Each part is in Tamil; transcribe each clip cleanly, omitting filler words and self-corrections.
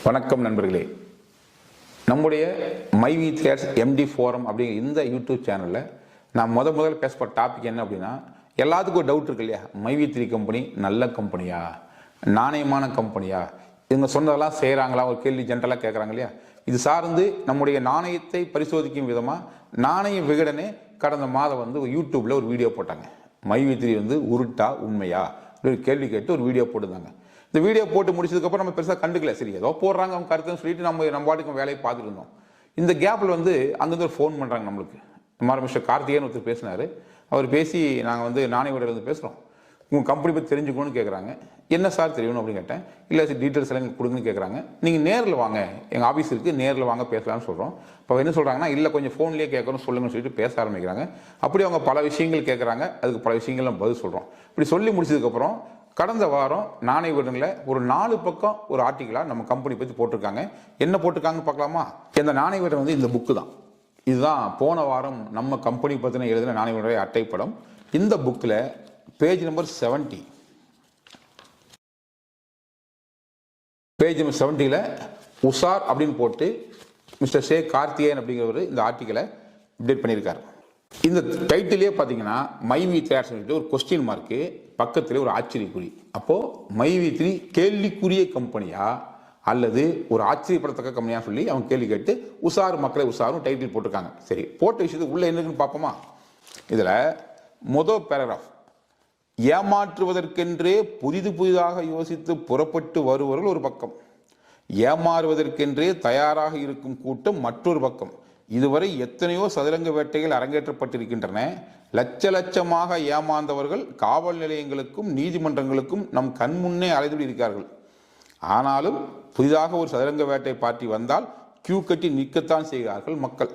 வணக்கம் நண்பர்களே. நம்முடைய மைவி தேர்ஸ் எம்டி ஃபோரம் அப்படிங்கிற இந்த யூடியூப் சேனலில் நான் முதல்ல பேசப்பட்ட டாபிக் என்ன அப்படின்னா, எல்லாத்துக்கும் ஒரு டவுட் இருக்கு இல்லையா, மைவி 3 கம்பெனி நல்ல கம்பெனியா, நாணயமான கம்பெனியா, இவங்க சொன்னதெல்லாம் செய்கிறாங்களா, ஒரு கேள்வி ஜென்ரலாக கேட்குறாங்க இல்லையா. இது சார்ந்து நம்முடைய நாணயத்தை பரிசோதிக்கும் விதமாக நாணய விகடனே கடந்த மாதம் யூடியூப்பில் ஒரு வீடியோ போட்டாங்க. மைவி 3 உருட்டா உண்மையா அப்படின்னு கேள்வி கேட்டு ஒரு வீடியோ போட்டுருந்தாங்க. இந்த வீடியோ போட்டு முடிச்சதுக்கப்புறம் நம்ம பெருசாக கண்டுக்கல, சரி ஏதோ போடுறாங்க அவங்க கருத்துன்னு சொல்லிட்டு நம்ம பாட்டுக்கு வேலையை பார்த்துட்டு இருந்தோம். இந்த கேப்பில் அங்கேருந்து ஒரு ஃபோன் பண்ணுறாங்க நம்மளுக்கு. மிஸ்டர் கார்த்திகேயன் ஒருத்தர் பேசினார். அவர் பேசி நாங்கள் நாணய விகடனில் பேசுகிறோம், உங்கள் கம்பெனி பற்றி தெரிஞ்சுக்கணும்னு கேட்குறாங்க. என்ன சார் தெரியணும் அப்படின்னு கேட்டேன். இல்லை சார் டீட்டெயில்ஸ் எல்லாம் கொடுங்கன்னு கேட்குறாங்க. நீங்கள் நேரில் வாங்க, எங்கள் ஆஃபீஸ் இருக்குது, நேரில் வாங்க பேசலாம்னு சொல்கிறோம். இப்போ என்ன சொல்கிறாங்கன்னா, இல்லை கொஞ்சம் ஃபோன்லேயே கேட்கணும் சொல்லுங்கன்னு சொல்லிட்டு பேச ஆரம்பிக்கிறாங்க. அப்படி அவங்க பல விஷயங்கள் கேட்குறாங்க, அதுக்கு பல விஷயங்கள் நம்ம பதில் சொல்கிறோம். இப்படி சொல்லி முடிச்சதுக்கப்புறம் கடந்த வாரம் நாணய விகடனில் ஒரு 4 பக்கம் ஒரு ஆர்டிக்கலாக நம்ம கம்பெனி பற்றி போட்டிருக்காங்க. என்ன போட்டிருக்காங்கன்னு பார்க்கலாமா? இந்த நாணய விகடன் இந்த புக்கு தான். இதுதான் போன வாரம் நம்ம கம்பெனி பற்றின எழுதின நாணய விகடனுடைய அட்டைப்படம். இந்த புக்கில் பேஜ் நம்பர் 70, பேஜ் நம்பர் 70ல் உஷார் அப்படின்னு போட்டு மிஸ்டர் ஷே கார்த்திகேயன் அப்படிங்கிறவர் இந்த ஆர்டிக்கலை அப்டேட் பண்ணியிருக்காரு. இந்த டைட்டிலே பார்த்தீங்கன்னா மைவி 3 சொல்லிட்டு ஒரு கொஸ்டின் மார்க்கு, பக்கத்தில் ஒரு ஆச்சரியக்குறி. அப்போது மைவி 3 கேள்விக்குரிய கம்பெனியா அல்லது ஒரு ஆச்சரியப்படத்தக்க கம்பெனியா சொல்லி அவங்க கேள்வி கேட்டு உஷார் மக்களை உஷாரும் டைட்டில் போட்டிருக்காங்க. சரி, போட்ட விஷயத்துக்கு உள்ள என்னன்னு பார்ப்போமா? இதில் முதல் பேராகிராஃப், ஏமாற்றுவதற்கென்றே புதிதாக யோசித்து புறப்பட்டு வருவர்கள் ஒரு பக்கம், ஏமாறுவதற்கென்றே தயாராக இருக்கும் கூட்டம் மற்றொரு பக்கம். இதுவரை எத்தனையோ சதுரங்க வேட்டைகள் அரங்கேற்றப்பட்டிருக்கின்றன. லட்சமாக ஏமாந்தவர்கள் காவல் நிலையங்களுக்கும் நீதிமன்றங்களுக்கும் நம் கண்முன்னே அலைந்து இருக்கிறார்கள். ஆனாலும் புதிதாக ஒரு சதுரங்க வேட்டை பார்ட்டி வந்தால் கியூ கட்டி நிற்கத்தான் செய்கிறார்கள் மக்கள்.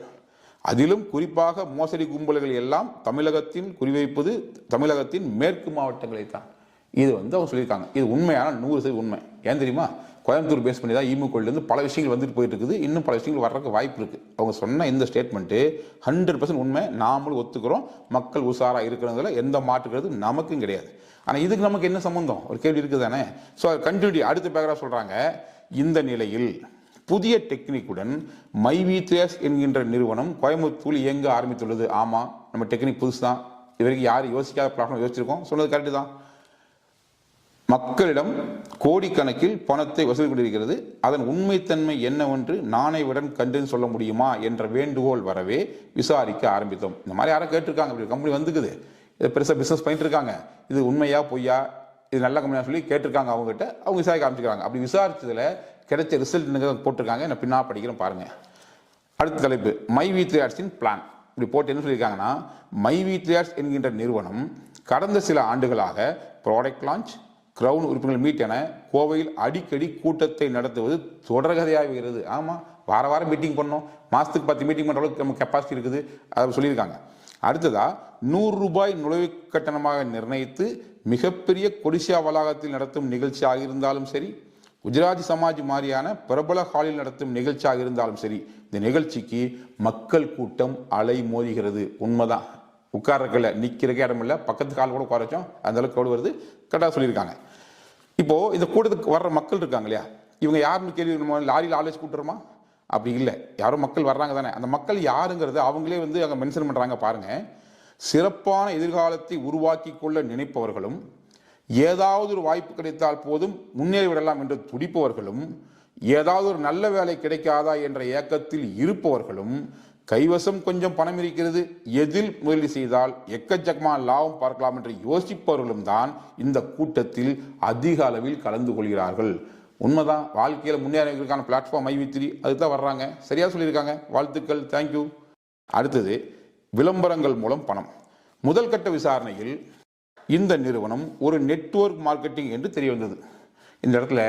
அதிலும் குறிப்பாக மோசடி கும்பல்கள் எல்லாம் தமிழகத்தின் குறிவைப்பது தமிழகத்தின் மேற்கு மாவட்டங்களை தான். இது அவங்க சொல்லியிருக்காங்க. இது உண்மையான 100% உண்மை. ஏன் தெரியுமா? கோயம்புத்தூர் பேஸ் பண்ணி தான் ஈமுகோல்லேருந்து பல விஷயங்கள் வந்துட்டு போயிட்டு இருக்குது. இன்னும் பல விஷயங்கள் வர்றதுக்கு வாய்ப்பு இருக்குது. அவங்க சொன்ன இந்த ஸ்டேட்மெண்ட்டு 100% உண்மை. நாமளும் ஒத்துக்கிறோம். மக்கள் உஷாராக இருக்கிறதுல எந்த மாற்றுக்கிறது நமக்கும் கிடையாது. ஆனால் இதுக்கு நமக்கு என்ன சம்பந்தம்? ஒரு கேள்வி இருக்குது தானே. ஸோ கண்டினியூட்டி அடுத்த பேராகிராஃப் சொல்கிறாங்க, இந்த நிலையில் புதிய டெக்னிக்குடன் மைவி 3 என்கின்ற நிறுவனம் கோயம்புத்தூர் இயங்க ஆரம்பித்துள்ளது. ஆமாம், நம்ம டெக்னிக் புதுசு தான். இது வரைக்கும் யாரும் யோசிக்காத பிளாட்ஃபார்ம் யோசிச்சிருக்கோம். சொன்னது கரெக்டு தான். மக்களிடம் கோடிக்கணக்கில் பணத்தை வசூல் கொண்டிருக்கிறது. அதன் உண்மைத்தன்மை என்னவென்று நாணய விகடன் கண்டு சொல்ல முடியுமா என்ற வேண்டுகோள் வரவே விசாரிக்க ஆரம்பித்தோம். இந்த மாதிரி யாரும் கேட்டிருக்காங்க, இப்படி கம்பெனி வந்துக்குது, இதை பெருசாக பிஸ்னஸ் பண்ணிட்டு இருக்காங்க, இது உண்மையா பொய்யா, இது நல்ல கம்பெனியாக சொல்லி கேட்டிருக்காங்க. அவங்ககிட்ட அவங்க விசாரிக்க ஆரம்பிச்சுக்கிறாங்க. அப்படி விசாரிச்சதில் கிடைச்ச ரிசல்ட் போட்டிருக்காங்க. நான் பின்னா படிக்கிறேன் பாருங்க. அடுத்த தலைப்பு, மைவி 3 பிளான். இப்படி போட்டு என்ன சொல்லியிருக்காங்கன்னா, மைவி 3 என்கின்ற நிறுவனம் கடந்த சில ஆண்டுகளாக ப்ராடக்ட் லான்ச், கிரவுன் உறுப்பினர்கள் மீட் என கோவையில் அடிக்கடி கூட்டத்தை நடத்துவது தொடர்கதையாகிறது. ஆமாம், வாரம் மீட்டிங் பண்ணோம், மாதத்துக்கு 10 மீட்டிங் பண்ணுற அளவுக்கு நம்ம கெப்பாசிட்டி இருக்குது, அதை சொல்லியிருக்காங்க. அடுத்ததா ₹100 நுழைவு கட்டணமாக நிர்ணயித்து மிகப்பெரிய கொடிசியா வளாகத்தில் நடத்தும் நிகழ்ச்சியாக இருந்தாலும் சரி, குஜராத்தி சமாஜ் மாதிரியான பிரபல ஹாலில் நடத்தும் நிகழ்ச்சியாக இருந்தாலும் சரி, இந்த நிகழ்ச்சிக்கு மக்கள் கூட்டம் அலை மோதுகிறது. உண்மைதான். உட்கார்றதுல நிற்கிறக்கே இடம் இல்லை, பக்கத்து கால் கூட உட்கார வச்சோம், அந்த அளவுக்கு எவ்வளோ வருது கரெக்டாக சொல்லியிருக்காங்க. இப்போது இந்த கூட்டத்துக்கு வர்ற மக்கள் இருக்காங்க இல்லையா, இவங்க யாருன்னு கேள்வி, நம்ம லாரியில் ஆலோசி கூட்டுறோமா? அப்படி இல்லை, யாரோ மக்கள் வர்றாங்க தானே. அந்த மக்கள் யாருங்கிறது அவங்களே அங்கே மென்ஷன் பண்ணுறாங்க பாருங்க. சிறப்பான எதிர்காலத்தை உருவாக்கி கொள்ள நினைப்பவர்களும், ஏதாவது ஒரு வாய்ப்பு கிடைத்தால் போதும் முன்னேறி விடலாம் என்று துடிப்பவர்களும், ஏதாவது ஒரு நல்ல வேலை கிடைக்காதா என்ற ஏக்கத்தில் இருப்பவர்களும், கைவசம் கொஞ்சம் பணம் இருக்கிறது, எதில் முதலீடு செய்தால் எக்கச்சக்கமான லாபம் பார்க்கலாம் என்று யோசிப்பவர்களும் தான் இந்த கூட்டத்தில் அதிக அளவில் கலந்து கொள்கிறார்கள். உண்மைதான். வாழ்க்கையில் முன்னேறதுக்கான பிளாட்ஃபார்ம் மைவி 3, அதுக்கு தான் வர்றாங்க. சரியா சொல்லியிருக்காங்க. வாழ்த்துக்கள், தேங்க்யூ. அடுத்தது, விளம்பரங்கள் மூலம் பணம். முதல் கட்ட விசாரணையில் இந்த நிறுவனம் ஒரு நெட்வொர்க் மார்க்கெட்டிங் என்று தெரிய வந்தது. இந்த இடத்துல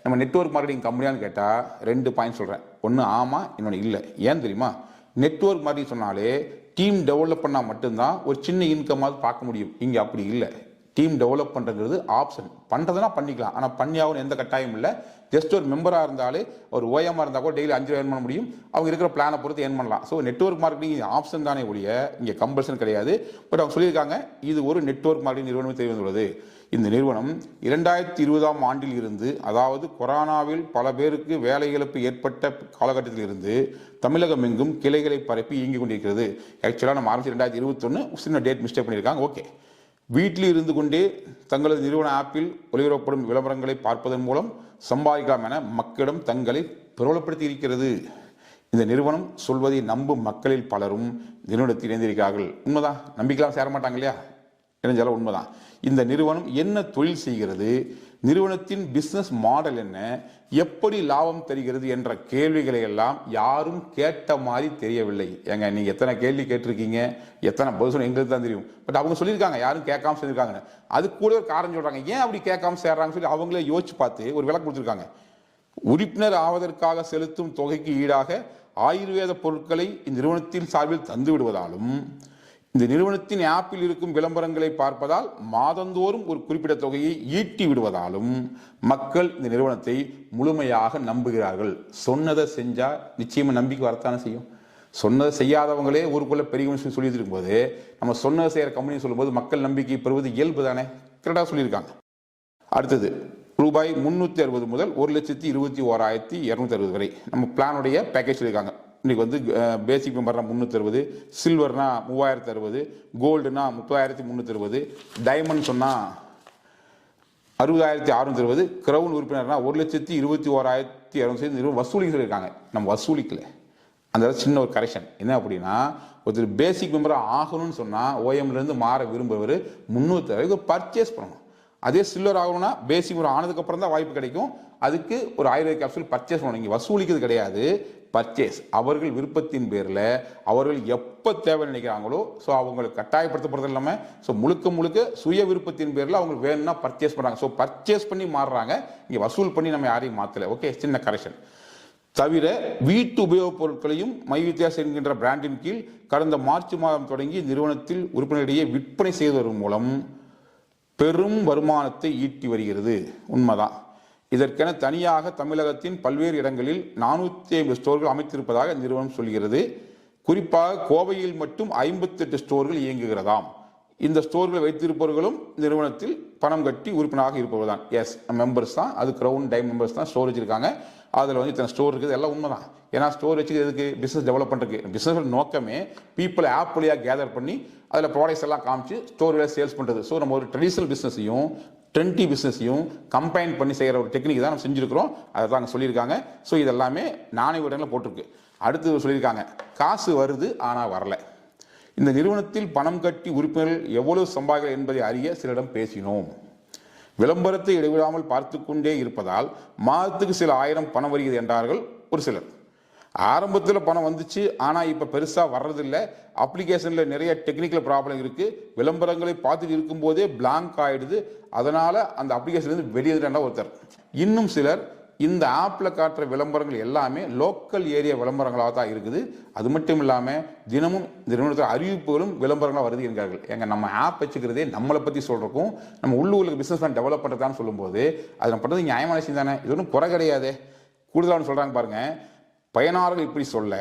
நம்ம நெட்வொர்க் மார்க்கெட்டிங் கம்பெனியான்னு கேட்டால் 2 பாயிண்ட் சொல்கிறேன். ஒன்று ஆமாம், இன்னொன்று இல்லை. ஏன் தெரியுமா? நெட்வொர்க் மார்க்கெட்டிங் சொன்னாலே டீம் டெவலப் பண்ணால் மட்டும்தான் ஒரு சின்ன இன்கமாவது பார்க்க முடியும். இங்கே அப்படி இல்லை. டீம் டெவலப் பண்ணுறது ஆப்ஷன். பண்ணுறதுனா பண்ணிக்கலாம், ஆனால் பண்ணியாகவும் எந்த கட்டாயம் இல்லை. ஜஸ்ட் ஒரு மெம்பராக இருந்தாலே ஒரு ஓஎம்மாக இருந்தால் கூட டெய்லி 5 ரூபா ஏர்ன் பண்ண முடியும். அவங்க இருக்கிற பிளானை பொறுத்து ஏர்ன் பண்ணலாம். ஸோ நெட்வொர்க் மார்க்கெட்டிங் ஆப்ஷன் தானே ஒழிய இங்கே கம்பல்சன் கிடையாது. பட் அவங்க சொல்லியிருக்காங்க இது ஒரு நெட்வொர்க் மார்க்கெட்டிங் நிறுவனம் தெரிய வந்துள்ளது. இந்த நிறுவனம் 2020ஆம் ஆண்டில் இருந்து, அதாவது கொரோனாவில் பல பேருக்கு வேலை இழப்பு ஏற்பட்ட காலகட்டத்தில் இருந்து தமிழகம் எங்கும் கிளைகளை பரப்பி இயங்கிக் கொண்டிருக்கிறது. ஆக்சுவலாக நம்ம ஆரம்பிச்சு 2021, சின்ன டேட் மிஸ்டேக் பண்ணியிருக்காங்க. ஓகே, வீட்டில் இருந்து கொண்டே தங்களது நிறுவன ஆப்பில் ஒளிபரப்படும் விளம்பரங்களை பார்ப்பதன் மூலம் சம்பாதிக்கலாம் என மக்களிடம் தங்களை பிரபலப்படுத்தி இருக்கிறது. இந்த நிறுவனம் சொல்வதை நம்பும் மக்களில் பலரும் நிறுவனத்தில் இணைந்திருக்கிறார்கள். உண்மைதான், நம்பிக்கலாம் சேர மாட்டாங்க இல்லையா? இணைஞ்சாலும் உண்மைதான். இந்த நிறுவனம் என்ன தொழில் செய்கிறது, நிறுவனத்தின் பிசினஸ் மாடல் என்ன, எப்படி லாபம் தருகிறது என்ற கேள்விகளை எல்லாம் யாரும் கேட்ட மாதிரி தெரியவில்லை. ஏங்க நீங்க எத்தனை கேள்வி கேட்டிருக்கீங்க, எத்தனை பதில் எங்களுக்கு தான் தெரியும். பட் அவங்க சொல்லியிருக்காங்க யாரும் கேட்காம சொல்லியிருக்காங்க. அது கூட ஒரு காரணம் சொல்றாங்க, ஏன் அப்படி கேட்காம சேர்றாங்கன்னு சொல்லி அவங்களே யோசிச்சு பார்த்து ஒரு விளக்கம் கொடுத்துருக்காங்க. உறுப்பினர் ஆவதற்காக செலுத்தும் தொகைக்கு ஈடாக ஆயுர்வேத பொருட்களை இந்நிறுவனத்தின் சார்பில் தந்து விடுவதாலும், இந்த நிறுவனத்தின் ஆப்பில் இருக்கும் விளம்பரங்களை பார்ப்பதால் மாதந்தோறும் ஒரு குறிப்பிட்ட தொகையை ஈட்டி விடுவதாலும் மக்கள் இந்த நிறுவனத்தை முழுமையாக நம்புகிறார்கள். சொன்னதை செஞ்சா நிச்சயமா நம்பிக்கை வரத்தானே செய்யும். சொன்னதை செய்யாதவங்களே ஊருக்குள்ள பெரிய மனுஷன் சொல்லிட்டு இருக்கும்போது நம்ம சொன்னதை செய்யற கம்பெனி சொல்லும்போது மக்கள் நம்பிக்கை பெறுவது இயல்பு தானே. கரெக்டா சொல்லியிருக்காங்க. அடுத்தது ரூபாய் 360 முதல் 1,21,260 வரை நம்ம பிளானுடைய பேக்கேஜ் சொல்லியிருக்காங்க. இன்னைக்கு வந்து பேசிக் மெம்பர்னா 360, சில்வர்னா 3060, கோல்டுனா 30,360, டைமண்ட் சொன்னா 60,660, கிரவுன் உறுப்பினர்னா 1,21,260 வசூலிக்க சொல்லியிருக்காங்க. நம்ம வசூலிக்கல, அந்த சின்ன ஒரு கரெக்ஷன். என்ன அப்படின்னா, ஒருத்தர் பேசிக் மெம்பர் ஆகணும்னு சொன்னா ஓஎம்ல இருந்து மாற விரும்புவர் 360 பர்ச்சேஸ் பண்ணணும். அதே சில்வர் ஆகணும்னா பேசிக் மெம்பர் ஆனதுக்கு அப்புறம் தான் வாய்ப்பு கிடைக்கும். அதுக்கு ஒரு 1000 கேப்சூல் பர்ச்சேஸ் பண்ணணும். இங்கே வசூலிக்கிறது கிடையாது, பர்ச்சேஸ். அவர்கள் விருப்பத்தின் பேரில் அவர்கள் எப்போ தேவை நினைக்கிறாங்களோ, ஸோ அவங்களுக்கு கட்டாயப்படுத்தப்படுறது இல்லாமல் ஸோ முழுக்க முழுக்க சுய விருப்பத்தின் பேரில் அவங்களுக்கு வேணும்னா பர்ச்சேஸ் பண்ணுறாங்க. ஸோ பர்ச்சேஸ் பண்ணி மாறுறாங்க, இங்கே வசூல் பண்ணி நம்ம யாரையும் மாற்றலை. ஓகே, சின்ன கரெக்ஷன். தவிர வீட்டு உபயோகப் பொருட்களையும் மை வித்தியாசம் என்கின்ற பிராண்டின் கீழ் கடந்த மார்ச் மாதம் தொடங்கி நிறுவனத்தில் உறுப்பினரிடையே விற்பனை செய்வதன் மூலம் பெரும் வருமானத்தை ஈட்டி வருகிறது. உண்மைதான். இதற்கென தனியாக தமிழகத்தின் பல்வேறு இடங்களில் 450 ஸ்டோர்கள் அமைத்திருப்பதாக நிறுவனம் சொல்கிறது. குறிப்பாக கோவையில் மட்டும் 58 ஸ்டோர்கள் இயங்குகிறதாம். இந்த ஸ்டோர்களை வைத்திருப்பவர்களும் நிறுவனத்தில் பணம் கட்டி உறுப்பினராக இருப்பவர் தான். எஸ், மெம்பர்ஸ் தான். அது கிரவுன் டைம் மெம்பர்ஸ் தான் ஸ்டோர் வச்சிருக்காங்க. அதில் வந்து இத்தனை ஸ்டோர் இருக்குது, எல்லாம் உண்மை தான். ஏன்னா ஸ்டோர் வச்சு எதுக்கு? பிஸ்னஸ் டெவலப் பண்ணுறதுக்கு. பிஸ்னஸ் நோக்கமே பீப்புளை ஆப் வழியாக கேதர் பண்ணி அதில் ப்ராடக்ட்ஸ் எல்லாம் காமிச்சு ஸ்டோரில் சேல்ஸ் பண்ணுறது. ஸோ நம்ம ஒரு ட்ரெடிஷ்னல் பிஸ்னஸையும் ட்ரெண்டி பிஸ்னஸையும் கம்பைன் பண்ணி செய்கிற ஒரு டெக்னிக் தான் நம்ம செஞ்சுருக்கிறோம். அதை தான் அங்கே சொல்லியிருக்காங்க. ஸோ இதெல்லாமே நாணய விடங்களில் போட்டிருக்கு. அடுத்து சொல்லியிருக்காங்க, காசு வருது ஆனால் வரல. இந்த நிறுவனத்தில் பணம் கட்டி உறுப்பினர்கள் எவ்வளவு சம்பாதிகள் என்பதை அறிய சிலரிடம் பேசினோம். விளம்பரத்தை இடைவிடாமல் பார்த்து கொண்டே இருப்பதால் மாதத்துக்கு சில ஆயிரம் பணம் வருகிறது என்றார்கள் ஒரு சிலர். ஆரம்பத்தில் பணம் வந்துச்சு, ஆனால் இப்போ பெருசாக வர்றதில்லை. அப்ளிகேஷனில் நிறைய டெக்னிக்கல் ப்ராப்ளம் இருக்குது. விளம்பரங்களை பார்த்துட்டு இருக்கும்போதே பிளாங்க் ஆகிடுது. அதனால் அந்த அப்ளிகேஷன்லேருந்து வெளியேறாண்டா ஒருத்தர். இன்னும் சிலர் இந்த ஆப்பில் காட்டுற விளம்பரங்கள் எல்லாமே லோக்கல் ஏரியா விளம்பரங்களாக தான் இருக்குது. அது மட்டும் இல்லாமல் தினமும் நிறுவனத்தில் அறிவிப்புகளும் விளம்பரங்களாக வருது என்கிறார்கள். எங்கள் நம்ம ஆப் வச்சுக்கிறதே நம்மளை பற்றி சொல்கிறக்கும் நம்ம உள்ளூருக்கு பிஸ்னஸ் பிளான் டெவலப் பண்ணுறதான்னு சொல்லும்போது அது நம்ம பண்ணுறது நியாயமான விஷயம் தானே. இது ஒன்றும் குறை கிடையாது. கூடுதலாக சொல்கிறாங்க பாருங்கள், பயனாளர்கள் இப்படி சொல்ல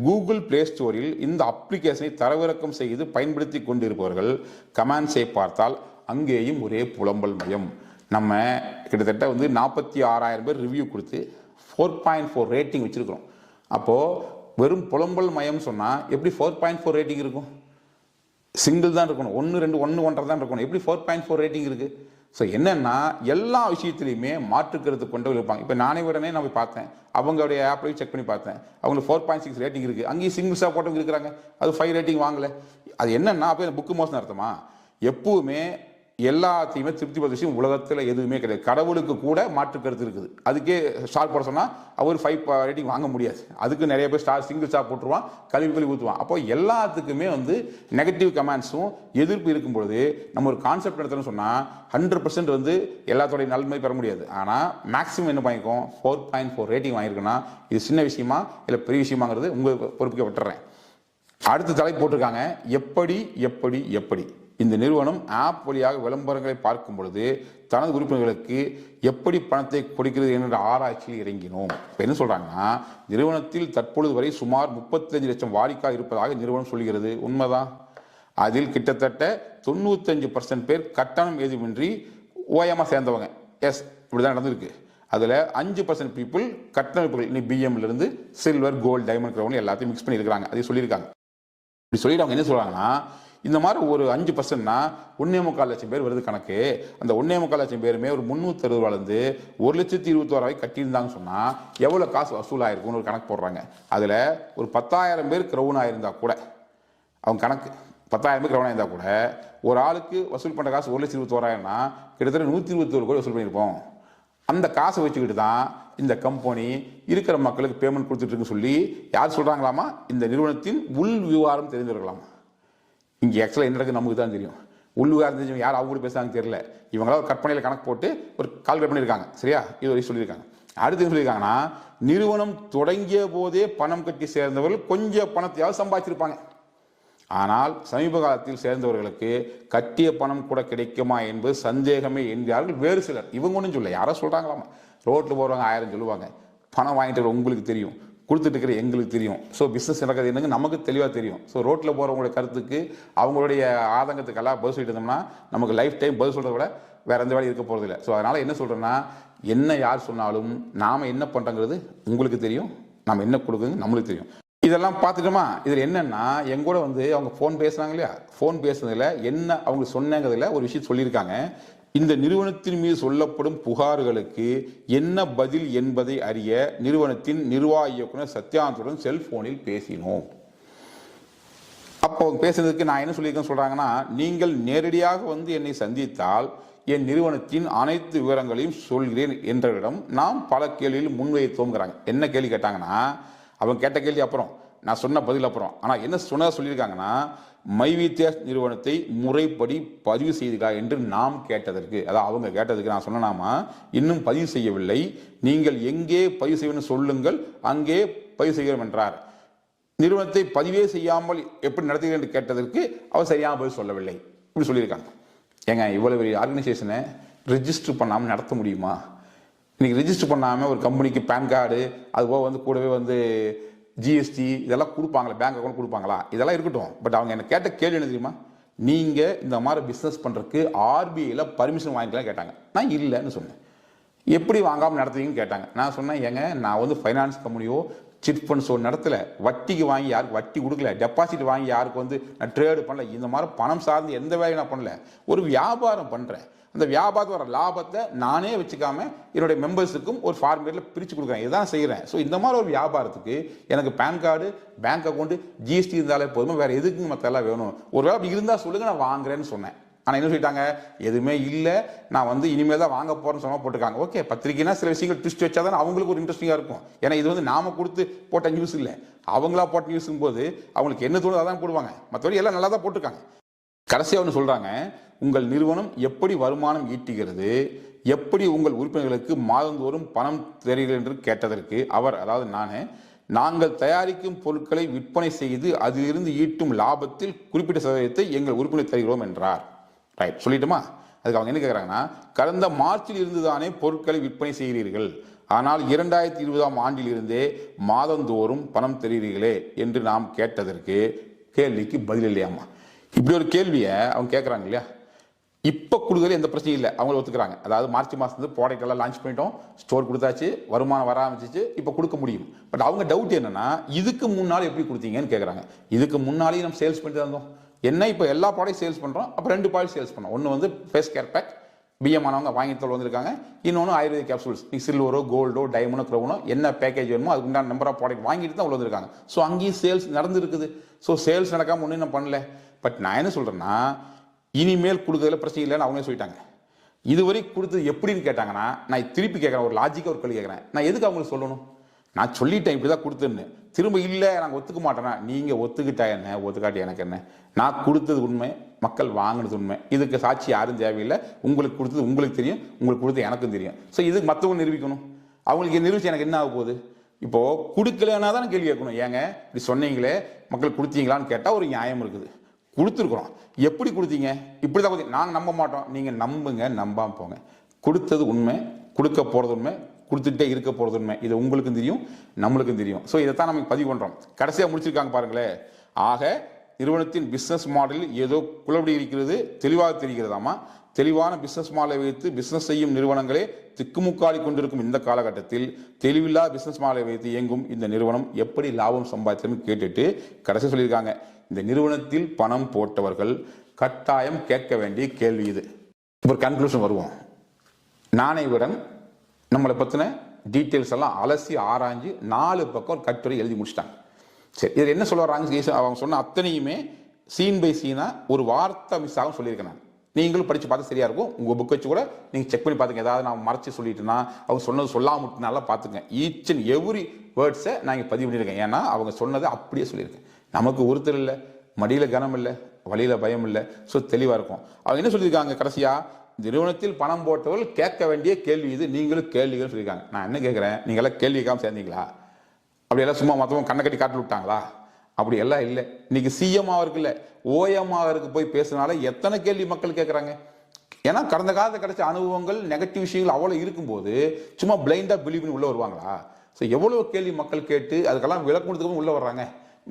கூகுள் பிளே ஸ்டோரில் இந்த அப்ளிகேஷனை தரவிறக்கம் செய்து பயன்படுத்தி கொண்டிருப்பவர்கள் கமெண்ட்ஸை பார்த்தால் அங்கேயும் ஒரே புலம்பல் மயம். நம்ம கிட்டத்தட்ட வந்து 46,000 பேர் ரிவ்யூ கொடுத்து 4.4 ரேட்டிங் வச்சுருக்கிறோம். அப்போது வெறும் புலம்பல் மயம் சொன்னால் எப்படி 4.4 ரேட்டிங் இருக்கும்? சிங்கிள் தான் இருக்கணும், 1, 2, 1, 1.5 தான் இருக்கணும். எப்படி 4.4 ரேட்டிங் இருக்குது? ஸோ என்னென்னா எல்லா விஷயத்துலையுமே மாற்றுக்கிறது கொண்டவர்கள் இருப்பாங்க. இப்போ நானே உடனே நான் போய் பார்த்தேன், அவங்களுடைய ஆப்லையும் செக் பண்ணி பார்த்தேன், அவங்களுக்கு 4.6 ரேட்டிங் இருக்குது. அங்கேயும் சிங்கிள்ஸாக போட்டவங்க இருக்கிறாங்க, அது 5 ரேட்டிங் வாங்கலை. அது என்னென்னா அப்போ புக்கு மோசம் அர்த்தமா? எப்பவுமே எல்லாத்தையுமே திருப்திப்படுத்த விஷயம் உலகத்தில் எதுவுமே கிடையாது. கடவுளுக்கு கூட மாற்று கருத்து இருக்குது. அதுக்கே ஸ்டார் போட சொன்னால் அவர் 5 ரேட்டிங் வாங்க முடியாது. அதுக்கு நிறைய பேர் சிங்கிள் ஸ்டார் போட்டுருவான், கழுவி ஊற்றுவான். அப்போ எல்லாத்துக்குமே வந்து நெகட்டிவ் கமெண்ட்ஸும் எதிர்ப்பு இருக்கும் பொழுது நம்ம ஒரு கான்செப்ட் எடுத்தோம்னு சொன்னால் 100% வந்து எல்லாத்தோடைய நன்மை பெற முடியாது. ஆனால் மேக்ஸிமம் என்ன பண்ணிக்கும், 4.4 ரேட்டிங் வாங்கியிருக்குன்னா இது சின்ன விஷயமா இல்லை பெரிய விஷயமாங்கிறது உங்கள் பொறுப்புக்கு விட்டுறேன். அடுத்த தலைப்பு போட்டிருக்காங்க, எப்படி எப்படி எப்படி இந்த நிறுவனம் ஆப் வழியாக விளம்பரங்களை பார்க்கும் பொழுது தனது உறுப்பினர்களுக்கு எப்படி பணத்தை கொடுக்கிறது என்ற ஆராய்ச்சியில் இறங்கினோம். இப்போ என்ன சொல்றாங்கன்னா, நிறுவனத்தில் தற்பொழுது வரை சுமார் 35 லட்சம் வாடிக்கையாளர் இருப்பதாக நிறுவனம் சொல்கிறது. உண்மைதான். அதில் கிட்டத்தட்ட 95% பேர் கட்டணம் ஏதுமின்றி ஓயமா சேர்ந்தவங்க. எஸ், இப்படிதான் நடந்திருக்கு. அதில் 5% பீப்புள் கட்டமைப்புகள் இன்னும் பிஎம்ல இருந்து சில்வர், கோல்டு, டைமண்ட், கிரவுன் எல்லாத்தையும் மிக்ஸ் பண்ணியிருக்காங்க. அதையும் சொல்லியிருக்காங்க. இப்படி சொல்லிட்டு அவங்க என்ன சொல்றாங்கன்னா, இந்த மாதிரி ஒரு 5%னா 1.25 லட்சம் பேர் வருது கணக்கு. அந்த 1.25 லட்சம் பேருமே ஒரு 360 ரூபாயிலிருந்து 1,21,000 கட்டியிருந்தாங்கன்னு சொன்னா எவ்வளவு காசு வசூலாயிருக்கும்னு ஒரு கணக்கு போடுறாங்க. அதுல ஒரு 10,000 பேர் கிரவுன் ஆயிருந்தா கூட, அவங்க கணக்கு 10,000 பேர் கிரவுன் ஆயிருந்தா கூட ஒரு ஆளுக்கு வசூல் பண்ற காசு 1,21,000னா கிட்டத்தட்ட 121 கோடி வசூல் பண்ணியிருப்போம். அந்த காசை வச்சுக்கிட்டு தான் இந்த கம்பெனி இருக்கிற மக்களுக்கு பேமெண்ட் கொடுத்துட்டு இருக்குன்னு சொல்லி யார் சொல்றாங்களாமா? இந்த நிறுவனத்தின் உள் விவகாரம் தெரிஞ்சிருக்கலாமா? இங்க ஆக்சுவலா என்ன நடக்குது நமக்கு தான் தெரியும். உள் விவகாரம் தெரிஞ்சவங்க யார் அவங்க கூட பேசுறாங்க தெரியல. இவங்களா ஒரு கற்பனையில கணக்கு போட்டு ஒரு கால்குலேட் பண்ணியிருக்காங்க. சரியா? இது வரை சொல்லியிருக்காங்க. அடுத்து என்ன சொல்லியிருக்காங்கன்னா, நிறுவனம் தொடங்கிய போதே பணம் கட்டி சேர்ந்தவர்கள் கொஞ்சம் பணத்தையாவது சம்பாதிச்சிருப்பாங்க. ஆனால் சமீப காலத்தில் சேர்ந்தவர்களுக்கு கட்டிய பணம் கூட கிடைக்குமா என்பது சந்தேகமே என்கிறார்கள் வேறு சிலர். இவங்க ஒன்றும் சொல்ல, யாரோ சொல்றாங்களாமா. ரோட்ல போறவங்க 1000 சொல்லுவாங்க. பணம் வாங்கிட்டு உங்களுக்கு தெரியும், கொடுத்துட்டு இருக்கிற எங்களுக்கு தெரியும். ஸோ பிஸ்னஸ் நடக்கிறது என்னங்க நமக்கு தெளிவாக தெரியும். ஸோ ரோட்டில் போகிறவங்களுடைய கருத்துக்கு அவங்களுடைய ஆதங்கத்துக்கெல்லாம் பதில் சொல்லிட்டு இருந்தோம்னா நமக்கு லைஃப் டைம் பதில் சொல்கிறத விட வேற எந்த வேலையும் இருக்க போகிறதில்ல. ஸோ அதனால் என்ன சொல்கிறேன்னா, என்ன யார் சொன்னாலும் நாம் என்ன பண்ணுறங்கிறது உங்களுக்கு தெரியும், நாம் என்ன கொடுக்குறது நம்மளுக்கு தெரியும். இதெல்லாம் பார்த்துட்டோமா? இதில் என்னன்னா, எங்கூட வந்து அவங்க ஃபோன் பேசுனாங்க இல்லையா, ஃபோன் பேசுனதில் என்ன அவங்க சொன்னாங்கிறதுல ஒரு விஷயம் சொல்லியிருக்காங்க. இந்த நிறுவனத்தின் மீது சொல்லப்படும் புகார்களுக்கு என்ன பதில் என்பதை அறிய நிறுவனத்தின் நிர்வாக இயக்குனர் சத்யானந்துடன் செல்போனில் பேசினோம். அப்போ பேசுனதுக்கு நான் என்ன சொல்லியிருக்கேன்னு சொல்றாங்கன்னா, நீங்கள் நேரடியாக வந்து என்னை சந்தித்தால் என் நிறுவனத்தின் அனைத்து விவரங்களையும் சொல்கிறேன் என்றவரிடம் நாம் பல கேள்வியில் முன்வைத்தோங்கிறாங்க. என்ன கேள்வி கேட்டாங்கன்னா, அவங்க கேட்ட கேள்வி அப்புறம், நான் சொன்ன பதில் அப்புறம். ஆனால் என்ன சொன்னதா சொல்லியிருக்காங்கன்னா, மைவித்தியாஸ் நிறுவனத்தை முறைப்படி பதிவு செய்துக்கா என்று நாம் கேட்டதற்கு, அதாவது அவங்க கேட்டதுக்கு நான் சொன்னாமா, இன்னும் பதிவு செய்யவில்லை, நீங்கள் எங்கே பதிவு செய்யணும்னு சொல்லுங்கள், அங்கே பதிவு செய்கிறோம் என்றார். நிறுவனத்தை பதிவே செய்யாமல் எப்படி நடத்துகிறேன் என்று கேட்டதற்கு அவர் சரியான பதில் சொல்லவில்லை. இப்படி சொல்லியிருக்காங்க. ஏங்க, இவ்வளவு பெரிய ஆர்கனைசேஷனை ரெஜிஸ்டர் பண்ணாமல் நடத்த முடியுமா? இன்னைக்கு ரெஜிஸ்டர் பண்ணாமல் ஒரு கம்பெனிக்கு பேன் கார்டு, அதுபோக வந்து கூடவே வந்து ஜிஎஸ்டி இதெல்லாம் கொடுப்பாங்களா, பேங்க் அக்கௌண்ட் கொடுப்பாங்களா? இதெல்லாம் இருக்கட்டும். பட் அவங்க என்ன கேட்ட கேள்வி என்ன தெரியுமா? நீங்க இந்த மாதிரி பிசினஸ் பண்றதுக்கு ஆர்பிஐல பர்மிஷன் வாங்கிக்கலாம் கேட்டாங்க. நான் இல்லைன்னு சொன்னேன். எப்படி வாங்காமல் நடத்துவீங்கன்னு கேட்டாங்க. நான் சொன்னேன், ஏங்க நான் வந்து ஃபைனான்ஸ் கம்பெனியோ சிட் ஃபண்ட்ஸோ நடத்தல, வட்டிக்கு வாங்கி யாருக்கு வட்டி கொடுக்கல, டெபாசிட் வாங்கி யாருக்கு வந்து நான் ட்ரேடு பண்ணல, இந்த மாதிரி பணம் சார்ந்து எந்த வேலையும் நான் பண்ணல, ஒரு வியாபாரம் பண்றேன். அந்த வியாபாரத்தில் வர லாபத்தை நானே வச்சுக்காம என்னுடைய மெம்பர்ஸுக்கும் ஒரு ஃபார்மேட்டில் பிரித்து கொடுக்குறேன். இதுதான் செய்கிறேன். ஸோ இந்த மாதிரி ஒரு வியாபாரத்துக்கு எனக்கு PAN card, bank account, GST இருந்தாலே போதுமா, வேறு எதுக்குங்க மற்ற எல்லாம் வேணும்? ஒரு வேளை அப்படி இருந்தால் சொல்லுங்கள், நான் வாங்குறேன்னு சொன்னேன். ஆனால் என்ன சொல்லிட்டாங்க, எதுவுமே இல்லை, நான் வந்து இனிமேல் தான் வாங்க போகிறேன்னு சொன்னால் போட்டுருக்காங்க. ஓகே, பத்திரிக்கைனா சில விஷயங்கள் ட்விஸ்ட் வச்சா தான் அவங்களுக்கு ஒரு இன்ட்ரெஸ்டிங்காக இருக்கும். ஏன்னா இது வந்து நாம கொடுத்து போட்ட நியூஸ் இல்லை, அவங்களா போட்ட நியூஸும் போது அவங்களுக்கு என்ன தோணுதோ அதான் போடுவாங்க. மற்றபடி எல்லாம் நல்லா தான் போட்டிருக்காங்க. கடைசியாக ஒன்று சொல்கிறாங்க, உங்கள் நிறுவனம் எப்படி வருமானம் ஈட்டுகிறது, எப்படி உங்கள் உறுப்பினர்களுக்கு மாதந்தோறும் பணம் தருகிறது என்று கேட்டதற்கு அவர், அதாவது நாங்கள் தயாரிக்கும் பொருட்களை விற்பனை செய்து அதிலிருந்து ஈட்டும் லாபத்தில் குறிப்பிட்ட சதவீதத்தை எங்கள் உறுப்பினர் தருகிறோம் என்றார். ரைட், சொல்லிட்டுமா? அதுக்கு அவங்க என்ன கேட்குறாங்கன்னா, கடந்த மார்ச்சில் இருந்து தானே பொருட்களை விற்பனை செய்கிறீர்கள், ஆனால் 2020ஆம் ஆண்டிலிருந்தே மாதந்தோறும் பணம் தருகிறீர்களே என்று நாம் கேட்டதற்கு கேள்விக்கு பதில் இல்லையாமா. இப்படி ஒரு கேள்வியை அவங்க கேட்குறாங்க இல்லையா. இப்போ கொடுக்குறது எந்த பிரச்சனையும் இல்லை, அவங்கள ஒத்துக்கிறாங்க. அதாவது மார்ச் மாதத்துலேருந்து ப்ராடக்ட் எல்லாம் லான்ச் பண்ணிட்டோம், ஸ்டோர் கொடுத்தாச்சு, வருமானம் வர ஆரம்பிச்சிச்சு, இப்போ கொடுக்க முடியும். பட் அவங்க டவுட் என்னன்னா, இதுக்கு முன்னால் எப்படி கொடுத்தீங்கன்னு கேட்குறாங்க. இதுக்கு முன்னாலேயும் நம்ம சேல்ஸ் பண்ணிட்டு இருந்தோம். என்ன இப்போ எல்லா ப்ராடக்ட் சேல்ஸ் பண்ணுறோம், அப்போ 2 ப்ராடக்ட் சேல்ஸ் பண்ணோம். ஒன்று வந்து ஃபேஸ் கேர் பேக், பிஎம் ஆனவங்க வாங்கிட்டு வந்திருக்காங்க. இன்னொன்று ஆயுர்வேத கேப்சூல்ஸ், நீ சில்வரோ கோல்டோ டைமண்டோ க்ரௌனோ என்ன பேக்கேஜ் வேணுமோ அதுக்கு உண்டான நம்பர் ஆஃப் ப்ராடக்ட் வாங்கிட்டு தான் வந்திருக்காங்க. ஸோ அங்கேயும் சேல்ஸ் நடந்துருக்குது. ஸோ சேல்ஸ் நடக்காமல் ஒன்றும் நான் பண்ணல. பட் நான் என்ன சொல்கிறேன்னா, இனிமேல் கொடுக்கறதுல பிரச்சனை இல்லைன்னு அவங்களே சொல்லிட்டாங்க. இதுவரை கொடுத்தது எப்படின்னு கேட்டாங்கன்னா, நான் திருப்பி கேட்குறேன், ஒரு லாஜிக்காக ஒரு கேள்வி கேட்குறேன். நான் எதுக்கு அவங்களுக்கு சொல்லணும்? நான் சொல்லிட்டேன் இப்படி தான் கொடுத்துன்னு, திரும்ப இல்லை நாங்கள் ஒத்துக்க மாட்டேன்னா, நீங்கள் ஒத்துக்கிட்டா என்ன, ஒத்துக்காட்டி எனக்கு என்ன? நான் கொடுத்தது உண்மை, மக்கள் வாங்கினது உண்மை. இதுக்கு சாட்சி யாரும் தேவையில்லை. உங்களுக்கு கொடுத்தது உங்களுக்கு தெரியும், உங்களுக்கு கொடுத்தது எனக்கும் தெரியும். ஸோ இதுக்கு மற்றவங்க நிரூபிக்கணும். அவங்களுக்கு நிரூபிச்சு எனக்கு என்ன ஆக போகுது? இப்போது கொடுக்கலன்னா தான் கேள்வி கேட்கணும். ஏங்க இப்படி சொன்னீங்களே, மக்கள் கொடுத்தீங்களான்னு கேட்டால் ஒரு நியாயம் இருக்குது. கொடுத்துருக்குறோம். எப்படி கொடுத்தீங்க? இப்படி தான் கொடுத்தீங்க. நாங்கள் நம்ப மாட்டோம். நீங்கள் நம்புங்க, நம்பாமல் போங்க. கொடுத்தது உண்மை, கொடுக்க போகிறது உண்மை, கொடுத்துட்டே இருக்க போகிறது உண்மை. இது உங்களுக்கும் தெரியும், நம்மளுக்கும் தெரியும். ஸோ இதைத்தான் நம்ம பதிவு பண்ணுறோம். கடைசியாக முடிச்சிருக்காங்க பாருங்களேன். ஆக நிறுவனத்தின் பிஸ்னஸ் மாடலில் ஏதோ குளறுபடி இருக்கிறது, தெளிவாக தெரிகிறதாமா. தெளிவான பிஸ்னஸ் மாடலை வைத்து பிஸ்னஸ் செய்யும் நிறுவனங்களே திக்குமுக்காடி கொண்டிருக்கும் இந்த காலகட்டத்தில் தெளிவில்லா பிஸ்னஸ் மாடலை வைத்து இயங்கும் இந்த நிறுவனம் எப்படி லாபம் சம்பாதித்ததுன்னு கேட்டுட்டு கடைசி சொல்லியிருக்காங்க, இந்த நிறுவனத்தில் பணம் போட்டவர்கள் கட்டாயம் கேட்க வேண்டிய கேள்வி இது. இப்போ ஒரு கன்க்ளூஷன் வருவோம். நாணயவிடன் நம்மளை பற்றின டீட்டெயில்ஸ் எல்லாம் அலசி ஆராய்ஞ்சு 4 பக்கம் ஒரு கட்டுரை எழுதி முடிச்சிட்டாங்க. சரி, இதில் என்ன சொல்ல வராங்க? அவங்க சொன்ன அத்தனையுமே சீன் பை சீனாக ஒரு வார்த்தை மிஸ் ஆகும் சொல்லியிருக்கேன் நான். நீங்களும் படித்து பார்த்து சரியாக இருக்கும். உங்கள் புக் வச்சு கூட நீங்கள் செக் பண்ணி பார்த்துங்க. ஏதாவது நான் மறைச்சி சொல்லிட்டேன்னா, அவங்க சொன்னது சொல்லாமல் நல்லா பார்த்துங்க. ஈச் அண்ட் எவ்ரி வேர்ட்ஸை நான் இங்கே பதிவு பண்ணியிருக்கேன். ஏன்னா அவங்க சொன்னதை அப்படியே சொல்லியிருக்கேன். நமக்கு ஒருத்தர் இல்லை, மடியில் கனம் இல்லை, வழியில் பயம் இல்லை. ஸோ தெளிவாக இருக்கும். அவங்க என்ன சொல்லியிருக்காங்க கடைசியாக? நிறுவனத்தில் பணம் போட்டவர்கள் கேட்க வேண்டிய கேள்வி இது, நீங்களும் கேள்விகள் சொல்லியிருக்காங்க. நான் என்ன கேட்குறேன், நீங்களாம் கேள்வி கேட்காம சேர்ந்தீங்களா? அப்படியெல்லாம் சும்மா மற்றவங்க கண்ணை கட்டி காட்டி விட்டாங்களா? அப்படி எல்லாம் இல்லை. இன்னைக்கு சிஎம் அவருக்கு ஓஎம் அவருக்கு போய் பேசினால எத்தனை கேள்வி மக்கள் கேட்குறாங்க. ஏன்னா கடந்த காலத்தில் கிடைச்ச அனுபவங்கள், நெகட்டிவ் விஷயங்கள் அவ்வளோ இருக்கும்போது சும்மா பிளைண்டாக பிலீவ் பண்ணி உள்ளே வருவாங்களா? ஸோ எவ்வளோ கேள்வி மக்கள் கேட்டு அதுக்கெல்லாம் விளக்கம் கொடுத்துக்கணும் உள்ளே வர்றாங்க.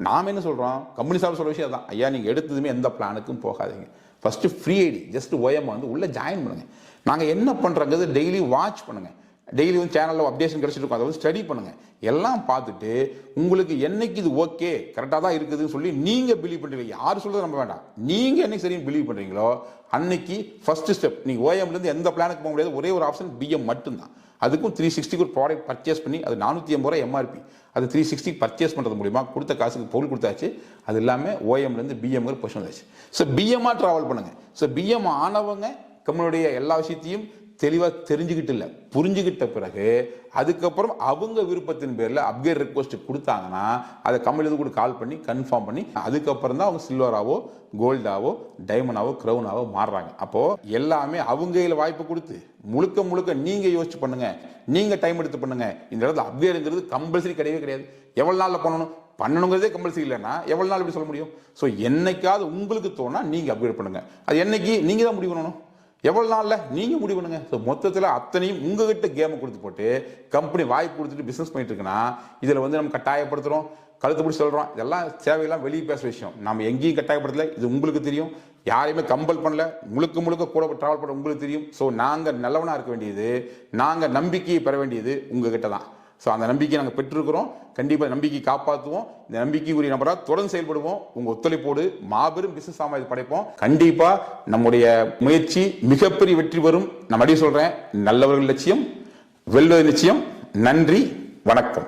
நாம் என்ன சொல்கிறோம், கம்பெனி சார்பு சொல்கிற விஷயம் தான். ஐயா, நீங்கள் எடுத்ததுமே எந்த பிளானுக்கும் போகாதீங்க. ஃபஸ்ட்டு ஃப்ரீ ஐடி ஜஸ்ட் ஓஎம் வந்து உள்ளே ஜாயின் பண்ணுங்கள். நாங்கள் என்ன பண்ணுறங்கிறது டெய்லி வாட்ச் பண்ணுங்கள். டெய்லி வந்து சேனலில் அப்டேஷன் கிடச்சிட்டு இருக்கும், அதை வந்து ஸ்டடி பண்ணுங்கள். எல்லாம் பார்த்துட்டு உங்களுக்கு என்னைக்கு இது ஓகே கரெக்டாக தான் இருக்குதுன்னு சொல்லி நீங்கள் பிலீவ் பண்ணுறீங்க. யார் சொல்கிறது நம்ப வேண்டாம். நீங்கள் என்னைக்கு சரின்னு பிலீவ் பண்ணுறீங்களோ அன்னைக்கு ஃபர்ஸ்ட் ஸ்டெப். நீங்கள் ஓஎம்லேருந்து எந்த பிளானுக்கு போக முடியாது. ஒரே ஒரு ஆப்ஷன் பிஎம் மட்டும்தான். அதுக்கும் 360 ஒரு ப்ராடக்ட் பர்ச்சேஸ் பண்ணி, அது 450 ரூபா எம்ஆர்பி, அது 360 பர்ச்சேஸ் பண்ணுறது மூலிமா கொடுத்த காசுக்கு பொருள் கொடுத்தாச்சு. அது இல்லாமல் ஓஎம்லேருந்து பிஎம்ங்கிற பொசிஷன் வந்தாச்சு. ஸோ பிஎம்மாக ட்ராவல் பண்ணுங்கள். ஸோ பிஎம் ஆனவங்க கம்பெனியுடைய எல்லா விஷயத்தையும் தெளிவாக தெரிஞ்சுக்கிட்டு இல்லை, புரிஞ்சுக்கிட்ட பிறகு அதுக்கப்புறம் அவங்க விருப்பத்தின் பேரில் அப்கிரேட் ரெக்வஸ்ட் கொடுத்தாங்கன்னா அதை கம்பெனிலேருந்து கூட கால் பண்ணி கன்ஃபார்ம் பண்ணி அதுக்கப்புறம் தான் அவங்க சில்வராவோ, கோல்டாவோ, டைமண்டாவோ, க்ரௌனாவோ மாறுறாங்க. அப்போது எல்லாமே அவங்க வாய்ப்பு கொடுத்து முழுக்க முழுக்க நீங்கள் யோசிச்சு பண்ணுங்க, நீங்கள் டைம் எடுத்து பண்ணுங்க. இந்த இடத்துல அப்கிரேடுங்கிறது கம்பல்சரி கிடையவே கிடையாது. எவ்வளோ நாளில் பண்ணணுங்கிறதே கம்பல்சரி இல்லைன்னா எவ்வளோ நாள் எப்படி சொல்ல முடியும்? ஸோ என்னைக்காவது உங்களுக்கு தோணா நீங்கள் அப்கிரேட் பண்ணுங்க. அது என்னைக்கு நீங்கள் தான் முடிவு பண்ணணும். எவ்வளோ நாளில் நீங்கள் முடிவு பண்ணுங்க. ஸோ மொத்தத்தில் அத்தனையும் உங்ககிட்ட கேமை கொடுத்து போட்டு கம்பெனி வாய்ப்பு கொடுத்துட்டு பிஸ்னஸ் பண்ணிட்டு இருக்குன்னா இதில் வந்து நம்ம கட்டாயப்படுத்துகிறோம், கழுத்து பிடிச்சி சொல்கிறோம். இதெல்லாம் தேவையெல்லாம் வெளியே பேசுகிற விஷயம். நம்ம எங்கேயும் கட்டாயப்படுத்தலை, இது உங்களுக்கு தெரியும். யாரையுமே கம்பல் பண்ணல, முழுக்க முழுக்க கூட ட்ராவல் பண்ண உங்களுக்கு தெரியும். ஸோ நாங்கள் நல்லவனாக இருக்க வேண்டியது, நாங்கள் நம்பிக்கையை பெற வேண்டியது உங்ககிட்ட தான். ஸோ அந்த நம்பிக்கையை நாங்கள் பெற்றிருக்கிறோம். கண்டிப்பாக நம்பிக்கை காப்பாற்றுவோம். இந்த நம்பிக்கைக்குரிய நபராக தொடர்ந்து செயல்படுவோம். உங்கள் ஒத்துழைப்போடு மாபெரும் பிசினஸ் சாம்ராஜ்யம் படைப்போம். கண்டிப்பாக நம்முடைய முயற்சி மிகப்பெரிய வெற்றி பெறும். நான் மறுபடியும் சொல்கிறேன், நல்லவர்கள் லட்சியம் வெல்வது நிச்சயம். நன்றி, வணக்கம்.